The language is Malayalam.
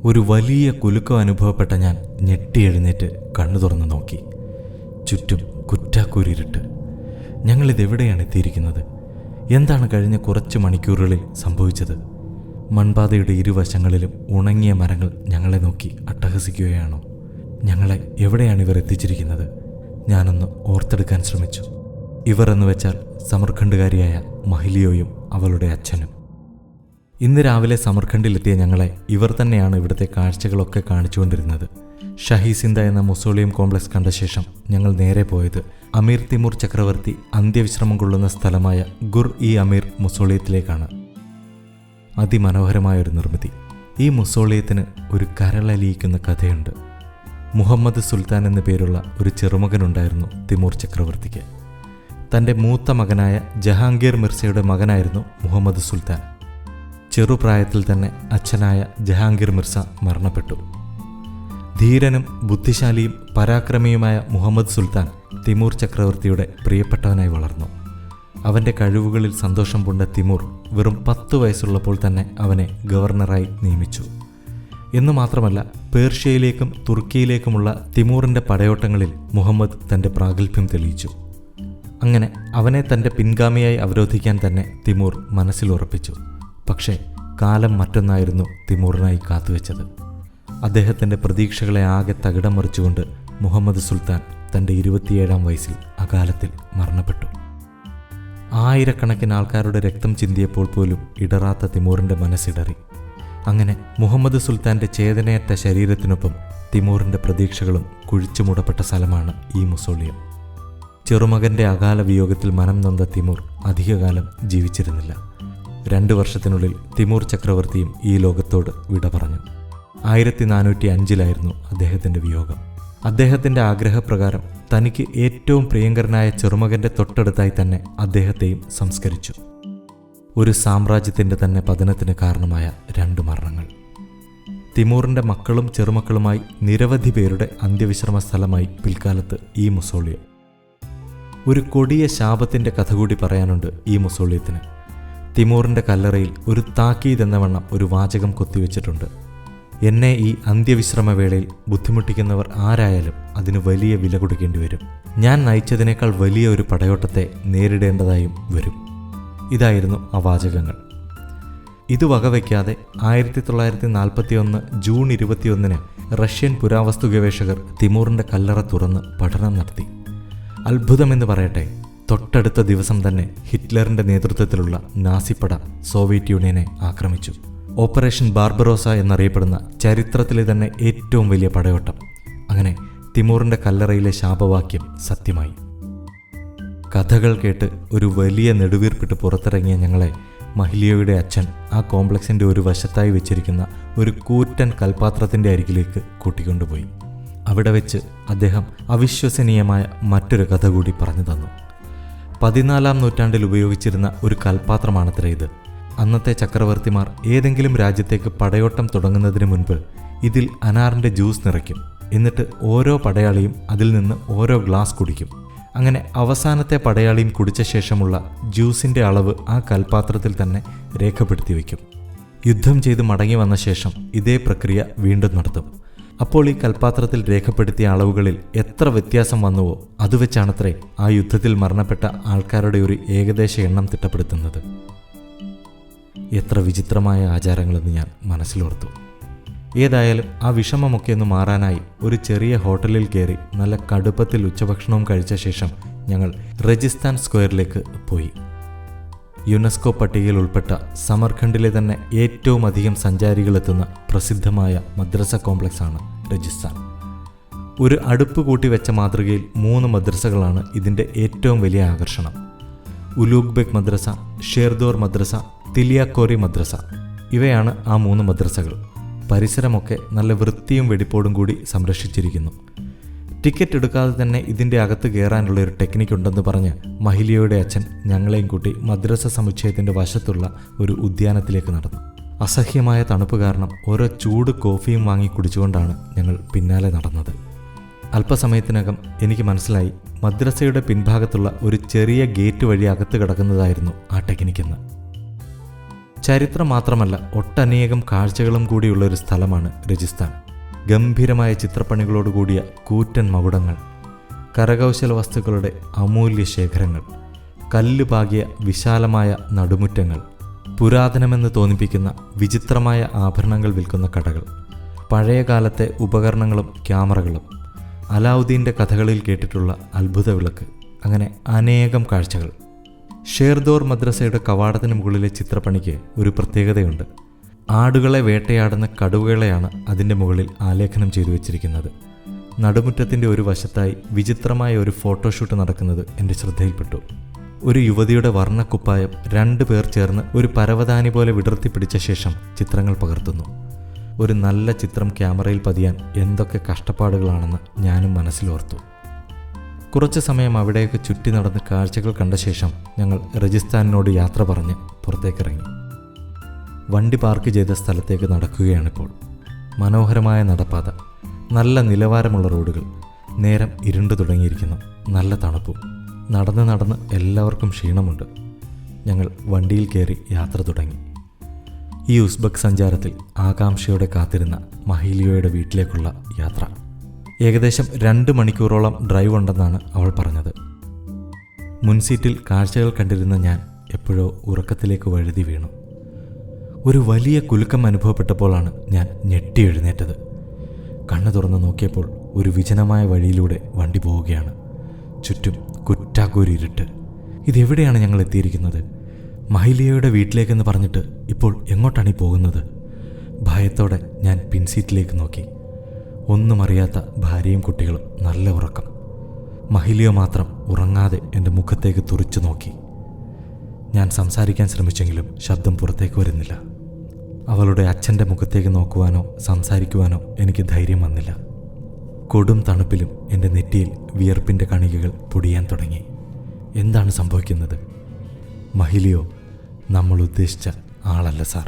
ഒരു വലിയ കുലുക്കം അനുഭവപ്പെട്ട ഞാൻ ഞെട്ടി എഴുന്നേറ്റ് കണ്ണു തുറന്നു നോക്കി. ചുറ്റും കുറ്റാക്കൂരിരുട്ട്. ഞങ്ങളിതെവിടെയാണ് എത്തിയിരിക്കുന്നത്? എന്താണ് കഴിഞ്ഞ കുറച്ച് മണിക്കൂറുകളിൽ സംഭവിച്ചത്? മൺപാതയുടെ ഇരുവശങ്ങളിലും ഉണങ്ങിയ മരങ്ങൾ ഞങ്ങളെ നോക്കി അട്ടഹസിക്കുകയാണോ? ഞങ്ങളെ എവിടെയാണ് ഇവർ എത്തിച്ചിരിക്കുന്നത്? ഞാനൊന്ന് ഓർത്തെടുക്കാൻ ശ്രമിച്ചു. ഇവർ എന്ന് വെച്ചാൽ സമർഖണ്ഡുകാരിയായ മഹിലിയോയും അവളുടെ അച്ഛനും. ഇന്ന് രാവിലെ സമർഖണ്ഡിലെത്തിയ ഞങ്ങളെ ഇവർ തന്നെയാണ് ഇവിടുത്തെ കാഴ്ചകളൊക്കെ കാണിച്ചുകൊണ്ടിരുന്നത്. ഷഹീസിന്ദ എന്ന മുസോളിയം കോംപ്ലക്സ് കണ്ട ശേഷം ഞങ്ങൾ നേരെ പോയത് അമീർ തിമൂർ ചക്രവർത്തി അന്ത്യവിശ്രമം കൊള്ളുന്ന സ്ഥലമായ ഗുർ-ഇ-അമീർ മുസോളിയത്തിലേക്കാണ്. അതിമനോഹരമായൊരു നിർമ്മിതി. ഈ മുസോളിയത്തിന് ഒരു കരളലിയിക്കുന്ന കഥയുണ്ട്. മുഹമ്മദ് സുൽത്താൻ എന്നു പേരുള്ള ഒരു ചെറുമകനുണ്ടായിരുന്നു തിമൂർ ചക്രവർത്തിക്ക്. തൻ്റെ മൂത്ത മകനായ ജഹാംഗീർ മിർസയുടെ മകനായിരുന്നു മുഹമ്മദ് സുൽത്താൻ. ചെറുപ്രായത്തിൽ തന്നെ അച്ഛനായ ജഹാംഗീർ മിർസ മരണപ്പെട്ടു. ധീരനും ബുദ്ധിശാലിയും പരാക്രമിയുമായ മുഹമ്മദ് സുൽത്താൻ തിമൂർ ചക്രവർത്തിയുടെ പ്രിയപ്പെട്ടവനായി വളർന്നു. അവൻ്റെ കഴിവുകളിൽ സന്തോഷം പൂണ്ട തിമൂർ വെറും 10 വയസ്സുള്ളപ്പോൾ തന്നെ അവനെ ഗവർണറായി നിയമിച്ചു. എന്നു മാത്രമല്ല, പേർഷ്യയിലേക്കും തുർക്കിയിലേക്കുമുള്ള തിമൂറിൻ്റെ പടയോട്ടങ്ങളിൽ മുഹമ്മദ് തൻ്റെ പ്രാഗൽഭ്യം തെളിയിച്ചു. അങ്ങനെ അവനെ തൻ്റെ പിൻഗാമിയായി അവരോധിക്കാൻ തന്നെ തിമൂർ മനസ്സിലുറപ്പിച്ചു. പക്ഷേ കാലം മറ്റൊന്നായിരുന്നു തിമൂറിനായി കാത്തുവെച്ചത്. അദ്ദേഹത്തിൻ്റെ പ്രതീക്ഷകളെ ആകെ തകിടം മറിച്ചുകൊണ്ട് മുഹമ്മദ് സുൽത്താൻ തൻ്റെ 27-ാം വയസ്സിൽ അകാലത്തിൽ മരണപ്പെട്ടു. ആയിരക്കണക്കിന് ആൾക്കാരുടെ രക്തം ചിന്തിയപ്പോൾ പോലും ഇടറാത്ത തിമൂറിൻ്റെ മനസ്സിടറി. അങ്ങനെ മുഹമ്മദ് സുൽത്താൻ്റെ ചേതനയറ്റ ശരീരത്തിനൊപ്പം തിമൂറിൻ്റെ പ്രതീക്ഷകളും കുഴിച്ചുമൂടപ്പെട്ട സ്ഥലമാണ് ഈ മുസോളിയം. ചെറുമകൻ്റെ അകാല വിയോഗത്തിൽ മനം നൊന്ത തിമൂർ അധികകാലം ജീവിച്ചിരുന്നില്ല. 2 വർഷത്തിനുള്ളിൽ തിമൂർ ചക്രവർത്തിയും ഈ ലോകത്തോട് വിട പറഞ്ഞു. 1405 അദ്ദേഹത്തിൻ്റെ വിയോഗം. അദ്ദേഹത്തിൻ്റെ ആഗ്രഹപ്രകാരം തനിക്ക് ഏറ്റവും പ്രിയങ്കരനായ ചെറുമകൻ്റെ തൊട്ടടുത്തായി തന്നെ അദ്ദേഹത്തെയും സംസ്കരിച്ചു. ഒരു സാമ്രാജ്യത്തിൻ്റെ തന്നെ പതനത്തിന് കാരണമായ 2 മരണങ്ങൾ. തിമൂറിൻ്റെ മക്കളും ചെറുമക്കളുമായി നിരവധി പേരുടെ അന്ത്യവിശ്രമ സ്ഥലമായി പിൽക്കാലത്ത് ഈ മുസോളിയം. ഒരു കൊടിയ ശാപത്തിൻ്റെ കഥ കൂടി പറയാനുണ്ട് ഈ മുസോളിയത്തിന്. തിമൂറിൻ്റെ കല്ലറയിൽ ഒരു താക്കീത് എന്ന വണ്ണം ഒരു വാചകം കൊത്തിവെച്ചിട്ടുണ്ട്: എന്നെ ഈ അന്ത്യവിശ്രമവേളയിൽ ബുദ്ധിമുട്ടിക്കുന്നവർ ആരായാലും അതിന് വലിയ വില കൊടുക്കേണ്ടി വരും. ഞാൻ നയിച്ചതിനേക്കാൾ വലിയ ഒരു പടയോട്ടത്തെ നേരിടേണ്ടതായും വരും. ഇതായിരുന്നു ആ വാചകങ്ങൾ. ഇത് വകവയ്ക്കാതെ 1941 ജൂൺ 21 റഷ്യൻ പുരാവസ്തു ഗവേഷകർ തിമൂറിൻ്റെ കല്ലറ തുറന്ന് പഠനം നടത്തി. അത്ഭുതമെന്ന് പറയട്ടെ, തൊട്ടടുത്ത ദിവസം തന്നെ ഹിറ്റ്ലറിൻ്റെ നേതൃത്വത്തിലുള്ള നാസിപ്പട സോവിയറ്റ് യൂണിയനെ ആക്രമിച്ചു. ഓപ്പറേഷൻ ബാർബറോസ എന്നറിയപ്പെടുന്ന ചരിത്രത്തിലെ തന്നെ ഏറ്റവും വലിയ പടയോട്ടം. അങ്ങനെ തിമൂറിൻ്റെ കല്ലറയിലെ ശാപവാക്യം സത്യമായി. കഥകൾ കേട്ട് ഒരു വലിയ നെടുവീർപ്പിട്ട് പുറത്തിറങ്ങിയ ഞങ്ങളെ മഹിലിയോയുടെ അച്ഛൻ ആ കോംപ്ലക്സിൻ്റെ ഒരു വശത്തായി വെച്ചിരിക്കുന്ന ഒരു കൂറ്റൻ കൽപാത്രത്തിൻ്റെ അരികിലേക്ക് കൂട്ടിക്കൊണ്ടുപോയി. അവിടെ വെച്ച് അദ്ദേഹം അവിശ്വസനീയമായ മറ്റൊരു കഥ കൂടി പറഞ്ഞു തന്നു. 14-ാം നൂറ്റാണ്ടിൽ ഉപയോഗിച്ചിരുന്ന ഒരു കൽപാത്രമാണത്രേ ഇത്. അന്നത്തെ ചക്രവർത്തിമാർ ഏതെങ്കിലും രാജ്യത്തേക്ക് പടയോട്ടം തുടങ്ങുന്നതിന് മുൻപ് ഇതിൽ അനാറിൻ്റെ ജ്യൂസ് നിറയ്ക്കും. എന്നിട്ട് ഓരോ പടയാളിയും അതിൽ നിന്ന് ഓരോ ഗ്ലാസ് കുടിക്കും. അങ്ങനെ അവസാനത്തെ പടയാളിയും കുടിച്ച ശേഷമുള്ള ജ്യൂസിൻ്റെ അളവ് ആ കൽപാത്രത്തിൽ തന്നെ രേഖപ്പെടുത്തി വയ്ക്കും. യുദ്ധം ചെയ്ത് മടങ്ങി വന്ന ശേഷം ഇതേ പ്രക്രിയ വീണ്ടും നടത്തും. അപ്പോൾ ഈ കൽപാത്രത്തിൽ രേഖപ്പെടുത്തിയ അളവുകളിൽ എത്ര വ്യത്യാസം വന്നുവോ അതുവെച്ചാണത്രേ ആ യുദ്ധത്തിൽ മരണപ്പെട്ട ആൾക്കാരുടെ ഒരു ഏകദേശ എണ്ണം തിട്ടപ്പെടുത്തുന്നത്. എത്ര വിചിത്രമായ ആചാരങ്ങളെന്ന് ഞാൻ മനസ്സിലോർത്തു. ഏതായാലും ആ വിഷമമൊക്കെ ഒന്ന് മാറാനായി ഒരു ചെറിയ ഹോട്ടലിൽ കയറി നല്ല കടുപ്പത്തിൽ ഉച്ചഭക്ഷണവും കഴിച്ച ശേഷം ഞങ്ങൾ രജിസ്ഥാൻ സ്ക്വയറിലേക്ക് പോയി. യുനെസ്കോ പട്ടികയിൽ ഉൾപ്പെട്ട സമർഖണ്ഡിലെ തന്നെ ഏറ്റവും അധികം സഞ്ചാരികളെത്തുന്ന പ്രസിദ്ധമായ മദ്രസ കോംപ്ലക്സാണ് രജിസ്ഥാൻ. ഒരു അടുപ്പ് കൂട്ടി വെച്ച മാതൃകയിൽ 3 മദ്രസകളാണ് ഇതിൻ്റെ ഏറ്റവും വലിയ ആകർഷണം. ഉലൂഗ് ബെഗ് മദ്രസ, ഷേർദോർ മദ്രസ, തിലിയാക്കോറി മദ്രസ. ഇവയാണ് ആ 3 മദ്രസകൾ. പരിസരമൊക്കെ നല്ല വൃത്തിയും വെടിപ്പോടും കൂടി സംരക്ഷിച്ചിരിക്കുന്നു. ടിക്കറ്റ് എടുക്കാതെ തന്നെ ഇതിൻ്റെ അകത്ത് കയറാനുള്ള ഒരു ടെക്നിക്ക് ഉണ്ടെന്ന് പറഞ്ഞ് മഹിലിയോയുടെ അച്ഛൻ ഞങ്ങളെയും കൂട്ടി മദ്രസ സമുച്ചയത്തിൻ്റെ വശത്തുള്ള ഒരു ഉദ്യാനത്തിലേക്ക് നടന്നു. അസഹ്യമായ തണുപ്പ് കാരണം ഓരോ ചൂട് കോഫിയും വാങ്ങി കുടിച്ചുകൊണ്ടാണ് ഞങ്ങൾ പിന്നാലെ നടന്നത്. അല്പസമയത്തിനകം എനിക്ക് മനസ്സിലായി മദ്രസയുടെ പിൻഭാഗത്തുള്ള ഒരു ചെറിയ ഗേറ്റ് വഴി അകത്ത് കിടക്കുന്നതായിരുന്നു ആ ടെക്നിക്കെന്ന്. ചരിത്രം മാത്രമല്ല, ഒട്ടനേകം കാഴ്ചകളും കൂടിയുള്ളൊരു സ്ഥലമാണ് രജിസ്ഥാൻ. ഗംഭീരമായ ചിത്രപ്പണികളോടുകൂടിയ കൂറ്റൻ മകുടങ്ങൾ, കരകൗശല വസ്തുക്കളുടെ അമൂല്യ ശേഖരങ്ങൾ, കല്ലുപാകിയ വിശാലമായ നടുമുറ്റങ്ങൾ, പുരാതനമെന്ന് തോന്നിപ്പിക്കുന്ന വിചിത്രമായ ആഭരണങ്ങൾ വിൽക്കുന്ന കടകൾ, പഴയകാലത്തെ ഉപകരണങ്ങളും ക്യാമറകളും, അലാവുദ്ദീൻ്റെ കഥകളിൽ കേട്ടിട്ടുള്ള അത്ഭുത വിളക്ക്, അങ്ങനെ അനേകം കാഴ്ചകൾ. ഷേർദോർ മദ്രസയുടെ കവാടത്തിന് മുകളിലെ ചിത്രപ്പണിക്ക് ഒരു പ്രത്യേകതയുണ്ട്. ആടുകളെ വേട്ടയാടുന്ന കടുവകളെയാണ് അതിൻ്റെ മുകളിൽ ആലേഖനം ചെയ്തു വച്ചിരിക്കുന്നത്. നടുമുറ്റത്തിൻ്റെ ഒരു വശത്തായി വിചിത്രമായ ഒരു ഫോട്ടോഷൂട്ട് നടക്കുന്നത് എൻ്റെ ശ്രദ്ധയിൽപ്പെട്ടു. ഒരു യുവതിയുടെ വർണ്ണക്കുപ്പായം 2 പേർ ചേർന്ന് ഒരു പരവതാനി പോലെ വിടർത്തിപ്പിടിച്ച ശേഷം ചിത്രങ്ങൾ പകർത്തുന്നു. ഒരു നല്ല ചിത്രം ക്യാമറയിൽ പതിയാൻ എന്തൊക്കെ കഷ്ടപ്പാടുകളാണെന്ന് ഞാനും മനസ്സിലോർത്തു. കുറച്ച് സമയം അവിടെയൊക്കെ ചുറ്റി നടന്ന് കാഴ്ചകൾ കണ്ട ശേഷം ഞങ്ങൾ രജിസ്ഥാനിനോട് യാത്ര പറഞ്ഞ് പുറത്തേക്കിറങ്ങി. വണ്ടി പാർക്ക് ചെയ്ത സ്ഥലത്തേക്ക് നടക്കുകയാണിപ്പോൾ. മനോഹരമായ നടപ്പാത, നല്ല നിലവാരമുള്ള റോഡുകൾ, നേരം ഇരുണ്ടു തുടങ്ങിയിരിക്കുന്നു, നല്ല തണുപ്പും. നടന്ന് നടന്ന് എല്ലാവർക്കും ക്ഷീണമുണ്ട്. ഞങ്ങൾ വണ്ടിയിൽ കയറി യാത്ര തുടങ്ങി. ഈ ഉസ്ബെക്ക് സഞ്ചാരത്തിൽ ആകാംക്ഷയോടെ കാത്തിരുന്ന മഹീലിയോയുടെ വീട്ടിലേക്കുള്ള യാത്ര. ഏകദേശം 2 മണിക്കൂറോളം ഡ്രൈവ് ഉണ്ടെന്നാണ് അവൾ പറഞ്ഞത്. മുൻസീറ്റിൽ കാഴ്ചകൾ കണ്ടിരുന്ന ഞാൻ എപ്പോഴോ ഉറക്കത്തിലേക്ക് വഴുതി വീണു. ഒരു വലിയ കുലുക്കം അനുഭവപ്പെട്ടപ്പോഴാണ് ഞാൻ ഞെട്ടി എഴുന്നേറ്റത്. കണ്ണു തുറന്ന് നോക്കിയപ്പോൾ ഒരു വിജനമായ വഴിയിലൂടെ വണ്ടി പോവുകയാണ്. ചുറ്റും കുറ്റാക്കൂരി ഇരുട്ട്. ഇതെവിടെയാണ് ഞങ്ങൾ എത്തിയിരിക്കുന്നത്? മഹീലിയോയുടെ വീട്ടിലേക്കെന്ന് പറഞ്ഞിട്ട് ഇപ്പോൾ എങ്ങോട്ടാണ് ഈ പോകുന്നത്? ഭയത്തോടെ ഞാൻ പിൻസീറ്റിലേക്ക് നോക്കി. ഒന്നും അറിയാത്ത ഭാര്യയും കുട്ടികളും നല്ല ഉറക്കം. മഹീലിയോ മാത്രം ഉറങ്ങാതെ എൻ്റെ മുഖത്തേക്ക് തുറിച്ചു നോക്കി. ഞാൻ സംസാരിക്കാൻ ശ്രമിച്ചെങ്കിലും ശബ്ദം പുറത്തേക്ക് വരുന്നില്ല. അവളുടെ അച്ഛൻ്റെ മുഖത്തേക്ക് നോക്കുവാനോ സംസാരിക്കുവാനോ എനിക്ക് ധൈര്യം വന്നില്ല. കൊടും തണുപ്പിലും എൻ്റെ നെറ്റിയിൽ വിയർപ്പിൻ്റെ കണികകൾ പൊടിയാൻ തുടങ്ങി. എന്താണ് സംഭവിക്കുന്നത്? മഹീലിയോ നമ്മൾ ഉദ്ദേശിച്ച ആളല്ല സാർ.